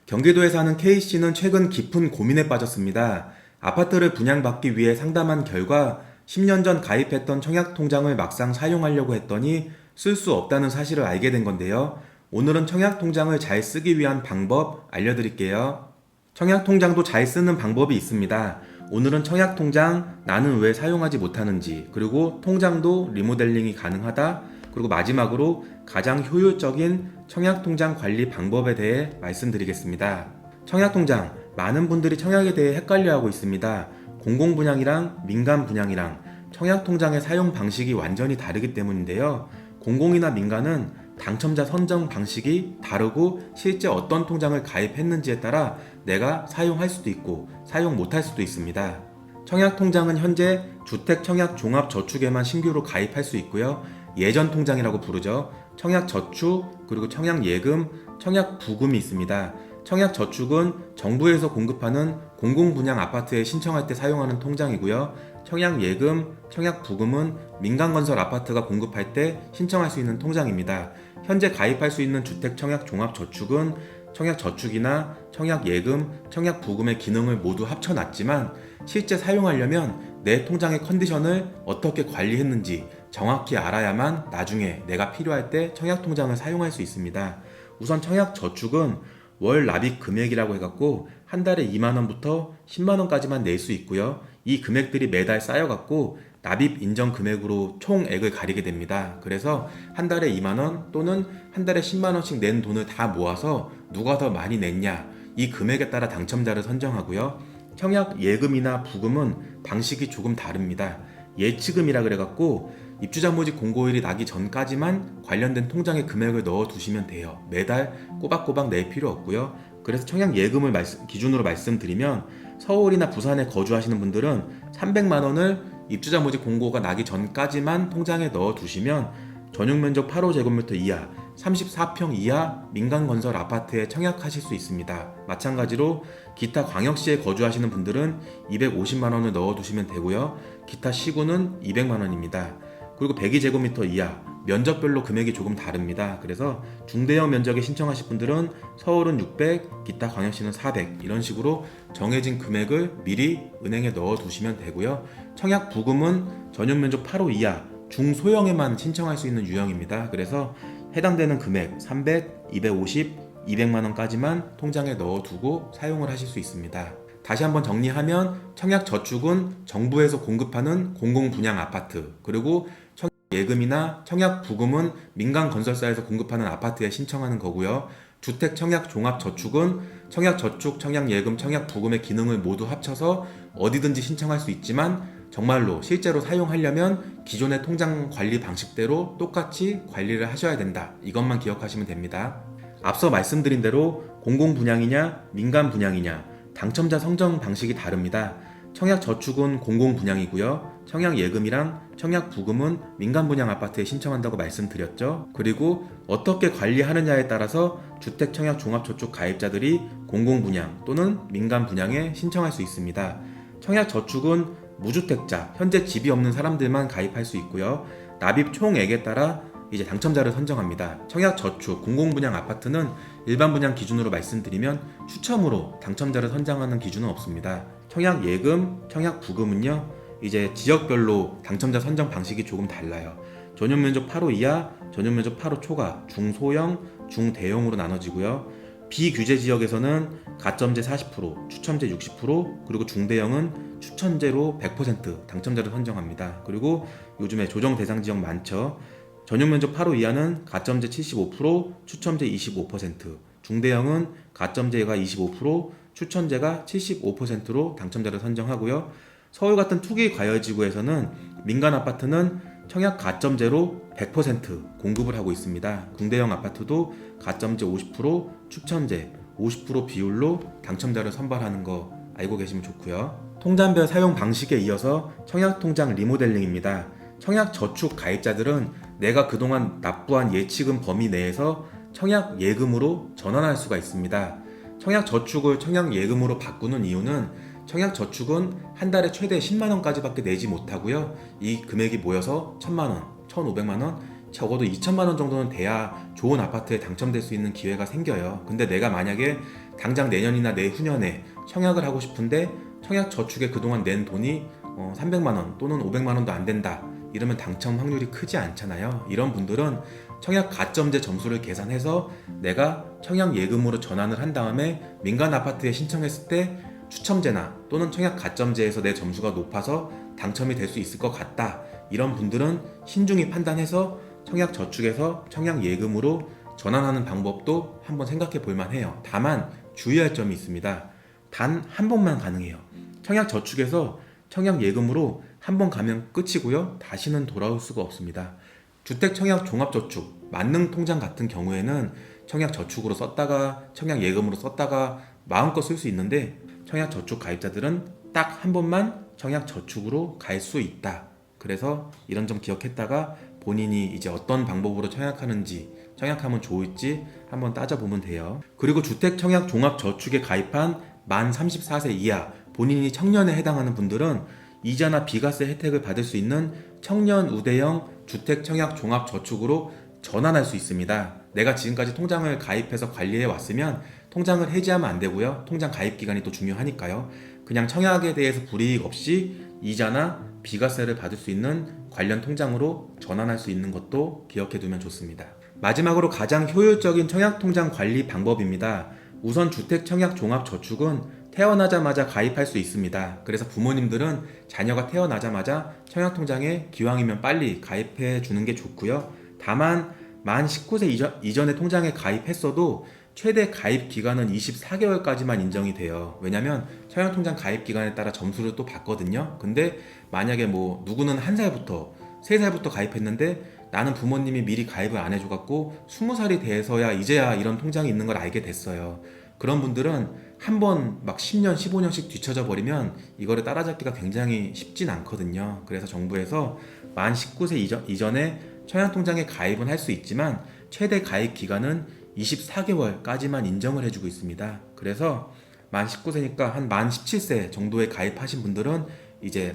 경기도에 사는 K씨는 최근 깊은 고민에 빠졌습니다. 아파트를 분양받기 위해 상담한 결과 10년 전 가입했던 청약통장을 막상 사용하려고 했더니 쓸 수 없다는 사실을 알게 된 건데요. 오늘은 청약통장을 잘 쓰기 위한 방법 알려드릴게요. 청약통장도 잘 쓰는 방법이 있습니다. 오늘은 청약통장 나는 왜 사용하지 못하는지, 그리고 통장도 리모델링이 가능하다, 그리고 마지막으로 가장 효율적인 청약통장 관리 방법에 대해 말씀드리겠습니다. 청약통장, 많은 분들이 청약에 대해 헷갈려하고 있습니다. 공공분양이랑 민간분양이랑 청약통장의 사용 방식이 완전히 다르기 때문인데요. 공공이나 민간은 당첨자 선정 방식이 다르고 실제 어떤 통장을 가입했는지에 따라 내가 사용할 수도 있고 사용 못할 수도 있습니다. 청약통장은 현재 주택청약종합저축에만 신규로 가입할 수 있고요. 예전통장이라고 부르죠. 청약저축, 그리고 청약예금, 청약부금이 있습니다. 청약저축은 정부에서 공급하는 공공분양 아파트에 신청할 때 사용하는 통장이고요. 청약예금, 청약부금은 민간건설 아파트가 공급할 때 신청할 수 있는 통장입니다. 현재 가입할 수 있는 주택청약종합저축은 청약저축이나 청약예금, 청약부금의 기능을 모두 합쳐놨지만 실제 사용하려면 내 통장의 컨디션을 어떻게 관리했는지 정확히 알아야만 나중에 내가 필요할 때 청약통장을 사용할 수 있습니다. 우선 청약저축은 월 납입 금액이라고 해갖고 한 달에 2만원부터 10만원까지만 낼 수 있고요. 이 금액들이 매달 쌓여갖고 납입 인정 금액으로 총액을 가리게 됩니다. 그래서 한 달에 2만원 또는 한 달에 10만원씩 낸 돈을 다 모아서 누가 더 많이 냈냐, 이 금액에 따라 당첨자를 선정하고요. 청약 예금이나 부금은 방식이 조금 다릅니다. 예치금이라 그래갖고 입주자 모집 공고일이 나기 전까지만 관련된 통장에 금액을 넣어 두시면 돼요. 매달 꼬박꼬박 낼 필요 없고요. 그래서 청약 예금을 기준으로 말씀드리면 서울이나 부산에 거주하시는 분들은 300만원을 입주자 모집 공고가 나기 전까지만 통장에 넣어 두시면 전용면적 8호제곱미터 이하, 34평 이하 민간건설 아파트에 청약하실 수 있습니다. 마찬가지로 기타 광역시에 거주하시는 분들은 250만원을 넣어두시면 되고요. 기타 시구는 200만원입니다. 그리고 102제곱미터 이하, 면적별로 금액이 조금 다릅니다. 그래서 중대형 면적에 신청하실 분들은 서울은 600, 기타 광역시는 400, 이런 식으로 정해진 금액을 미리 은행에 넣어두시면 되고요. 청약 부금은 전용면적 8호 이하, 중소형에만 신청할 수 있는 유형입니다. 그래서 해당되는 금액 300, 250, 200만원까지만 통장에 넣어두고 사용을 하실 수 있습니다. 다시 한번 정리하면 청약저축은 정부에서 공급하는 공공분양 아파트, 그리고 청약예금이나 청약부금은 민간건설사에서 공급하는 아파트에 신청하는 거고요. 주택청약종합저축은 청약저축, 청약예금, 청약부금의 기능을 모두 합쳐서 어디든지 신청할 수 있지만 정말로 실제로 사용하려면 기존의 통장 관리 방식대로 똑같이 관리를 하셔야 된다. 이것만 기억하시면 됩니다. 앞서 말씀드린 대로 공공분양이냐 민간분양이냐 당첨자 선정 방식이 다릅니다. 청약저축은 공공분양이고요. 청약예금이랑 청약부금은 민간분양 아파트에 신청한다고 말씀드렸죠. 그리고 어떻게 관리하느냐에 따라서 주택청약종합저축 가입자들이 공공분양 또는 민간분양에 신청할 수 있습니다. 청약저축은 무주택자, 현재 집이 없는 사람들만 가입할 수 있고요. 납입 총액에 따라 이제 당첨자를 선정합니다. 청약저축, 공공분양 아파트는 일반 분양 기준으로 말씀드리면 추첨으로 당첨자를 선정하는 기준은 없습니다. 청약예금, 청약부금은요, 이제 지역별로 당첨자 선정 방식이 조금 달라요. 전용면적 8호 이하, 전용면적 8호 초과, 중소형, 중대형으로 나눠지고요. 비규제 지역에서는 가점제 40%, 추첨제 60%, 그리고 중대형은 추천제로 100% 당첨자를 선정합니다. 그리고 요즘에 조정 대상 지역 많죠. 전용면적 8호 이하는 가점제 75%, 추첨제 25%, 중대형은 가점제가 25%, 추천제가 75%로 당첨자를 선정하고요. 서울 같은 투기 과열지구에서는 민간 아파트는 청약 가점제로 100% 공급을 하고 있습니다. 중대형 아파트도 가점제 50%, 추천제 50% 비율로 당첨자를 선발하는 거 알고 계시면 좋고요. 통장별 사용 방식에 이어서 청약통장 리모델링입니다. 청약저축 가입자들은 내가 그동안 납부한 예치금 범위 내에서 청약예금으로 전환할 수가 있습니다. 청약저축을 청약예금으로 바꾸는 이유는 청약저축은 한 달에 최대 10만원까지밖에 내지 못하고요. 이 금액이 모여서 1000만원, 1500만원, 적어도 2천만 원 정도는 돼야 좋은 아파트에 당첨될 수 있는 기회가 생겨요. 근데 내가 만약에 당장 내년이나 내후년에 청약을 하고 싶은데 청약 저축에 그동안 낸 돈이 300만 원 또는 500만 원도 안 된다, 이러면 당첨 확률이 크지 않잖아요. 이런 분들은 청약 가점제 점수를 계산해서 내가 청약 예금으로 전환을 한 다음에 민간 아파트에 신청했을 때 추첨제나 또는 청약 가점제에서 내 점수가 높아서 당첨이 될 수 있을 것 같다, 이런 분들은 신중히 판단해서 청약 저축에서 청약 예금으로 전환하는 방법도 한번 생각해 볼 만해요. 다만 주의할 점이 있습니다. 단 한 번만 가능해요. 청약 저축에서 청약 예금으로 한 번 가면 끝이고요. 다시는 돌아올 수가 없습니다. 주택 청약 종합저축, 만능 통장 같은 경우에는 청약 저축으로 썼다가 청약 예금으로 썼다가 마음껏 쓸 수 있는데, 청약 저축 가입자들은 딱 한 번만 청약 저축으로 갈 수 있다. 그래서 이런 점 기억했다가 본인이 이제 어떤 방법으로 청약하는지, 청약하면 좋을지 한번 따져보면 돼요. 그리고 주택 청약 종합저축에 가입한 만 34세 이하 본인이 청년에 해당하는 분들은 이자나 비과세 혜택을 받을 수 있는 청년 우대형 주택 청약 종합저축으로 전환할 수 있습니다. 내가 지금까지 통장을 가입해서 관리해 왔으면 통장을 해지하면 안 되고요. 통장 가입 기간이 또 중요하니까요. 그냥 청약에 대해서 불이익 없이 이자나 비과세를 받을 수 있는 관련 통장으로 전환할 수 있는 것도 기억해 두면 좋습니다. 마지막으로 가장 효율적인 청약통장 관리 방법입니다. 우선 주택 청약 종합저축은 태어나자마자 가입할 수 있습니다. 그래서 부모님들은 자녀가 태어나자마자 청약통장에 기왕이면 빨리 가입해 주는 게 좋고요. 다만 만 19세 이전에 통장에 가입했어도 최대 가입 기간은 24개월까지만 인정이 돼요. 왜냐면 청약통장 가입 기간에 따라 점수를 또 받거든요. 근데 만약에 누구는 1살부터 3살부터 가입했는데 나는 부모님이 미리 가입을 안 해줘갖고 20살이 돼서야 이제야 이런 통장이 있는 걸 알게 됐어요. 그런 분들은 한번 막 10년, 15년씩 뒤쳐져 버리면 이거를 따라잡기가 굉장히 쉽진 않거든요. 그래서 정부에서 만 19세 이전에 청약통장에 가입은 할 수 있지만 최대 가입 기간은 24개월까지만 인정을 해주고 있습니다. 그래서 만 19세니까 한 만 17세 정도에 가입하신 분들은 이제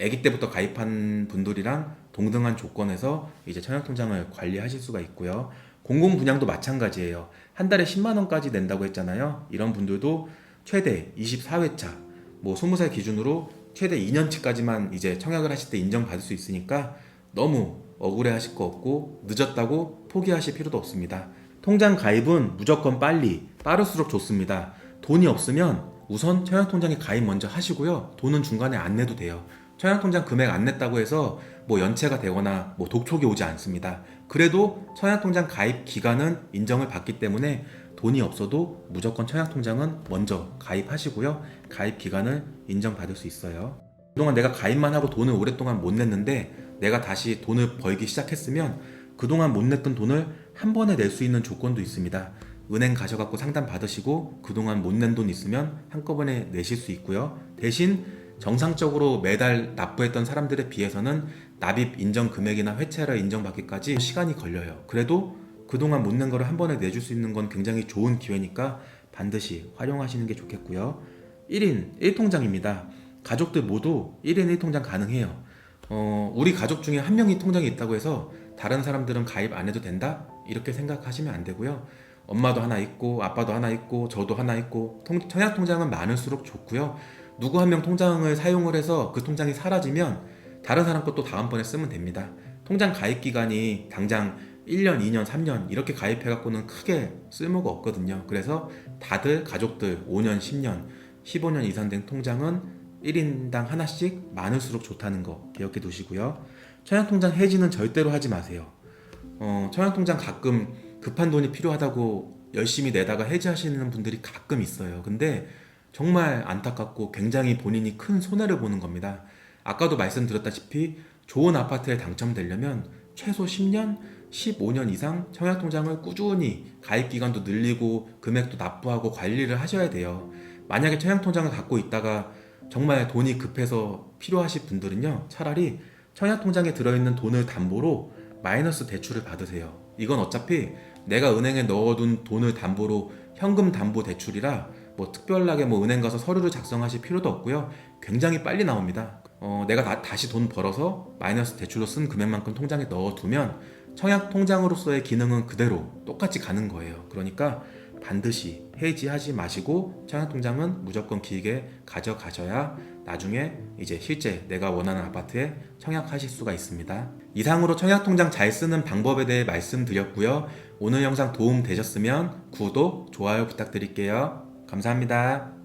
아기 때부터 가입한 분들이랑 동등한 조건에서 이제 청약통장을 관리하실 수가 있고요. 공공분양도 마찬가지예요. 한 달에 10만 원까지 낸다고 했잖아요. 이런 분들도 최대 24회차, 20살 기준으로 최대 2년치까지만 이제 청약을 하실 때 인정받을 수 있으니까 너무 억울해 하실 거 없고 늦었다고 포기하실 필요도 없습니다. 통장 가입은 무조건 빠를수록 좋습니다. 돈이 없으면 우선 청약통장에 가입 먼저 하시고요. 돈은 중간에 안 내도 돼요. 청약통장 금액 안 냈다고 해서 연체가 되거나 독촉이 오지 않습니다. 그래도 청약통장 가입 기간은 인정을 받기 때문에 돈이 없어도 무조건 청약통장은 먼저 가입하시고요. 가입 기간을 인정받을 수 있어요. 그동안 내가 가입만 하고 돈을 오랫동안 못 냈는데 내가 다시 돈을 벌기 시작했으면 그동안 못 냈던 돈을 한 번에 낼 수 있는 조건도 있습니다. 은행 가셔갖고 상담 받으시고 그동안 못 낸 돈 있으면 한꺼번에 내실 수 있고요. 대신 정상적으로 매달 납부했던 사람들에 비해서는 납입 인정 금액이나 회차를 인정받기까지 시간이 걸려요. 그래도 그동안 못 낸 거를 한 번에 내줄 수 있는 건 굉장히 좋은 기회니까 반드시 활용하시는 게 좋겠고요. 1인 1통장입니다. 가족들 모두 1인 1통장 가능해요. 우리 가족 중에 한 명이 통장이 있다고 해서 다른 사람들은 가입 안 해도 된다? 이렇게 생각하시면 안 되고요. 엄마도 하나 있고 아빠도 하나 있고 저도 하나 있고 청약통장은 많을수록 좋고요. 누구 한 명 통장을 사용을 해서 그 통장이 사라지면 다른 사람 것도 다음번에 쓰면 됩니다. 통장 가입 기간이 당장 1년, 2년, 3년 이렇게 가입해갖고는 크게 쓸모가 없거든요. 그래서 다들 가족들 5년, 10년, 15년 이상 된 통장은 1인당 하나씩 많을수록 좋다는 거 기억해 두시고요. 청약통장 해지는 절대로 하지 마세요. 청약통장 가끔 급한 돈이 필요하다고 열심히 내다가 해지하시는 분들이 가끔 있어요. 근데 정말 안타깝고 굉장히 본인이 큰 손해를 보는 겁니다. 아까도 말씀드렸다시피 좋은 아파트에 당첨되려면 최소 10년, 15년 이상 청약통장을 꾸준히 가입기간도 늘리고 금액도 납부하고 관리를 하셔야 돼요. 만약에 청약통장을 갖고 있다가 정말 돈이 급해서 필요하신 분들은요, 차라리 청약통장에 들어있는 돈을 담보로 마이너스 대출을 받으세요. 이건 어차피 내가 은행에 넣어둔 돈을 담보로 현금 담보 대출이라 특별하게 은행 가서 서류를 작성하실 필요도 없고요. 굉장히 빨리 나옵니다. 내가 다시 돈 벌어서 마이너스 대출로 쓴 금액만큼 통장에 넣어두면 청약통장으로서의 기능은 그대로 똑같이 가는 거예요. 그러니까 반드시 해지하지 마시고 청약통장은 무조건 기획에 가져가셔야 나중에 이제 실제 내가 원하는 아파트에 청약하실 수가 있습니다. 이상으로 청약통장 잘 쓰는 방법에 대해 말씀드렸고요. 오늘 영상 도움 되셨으면 구독, 좋아요 부탁드릴게요. 감사합니다.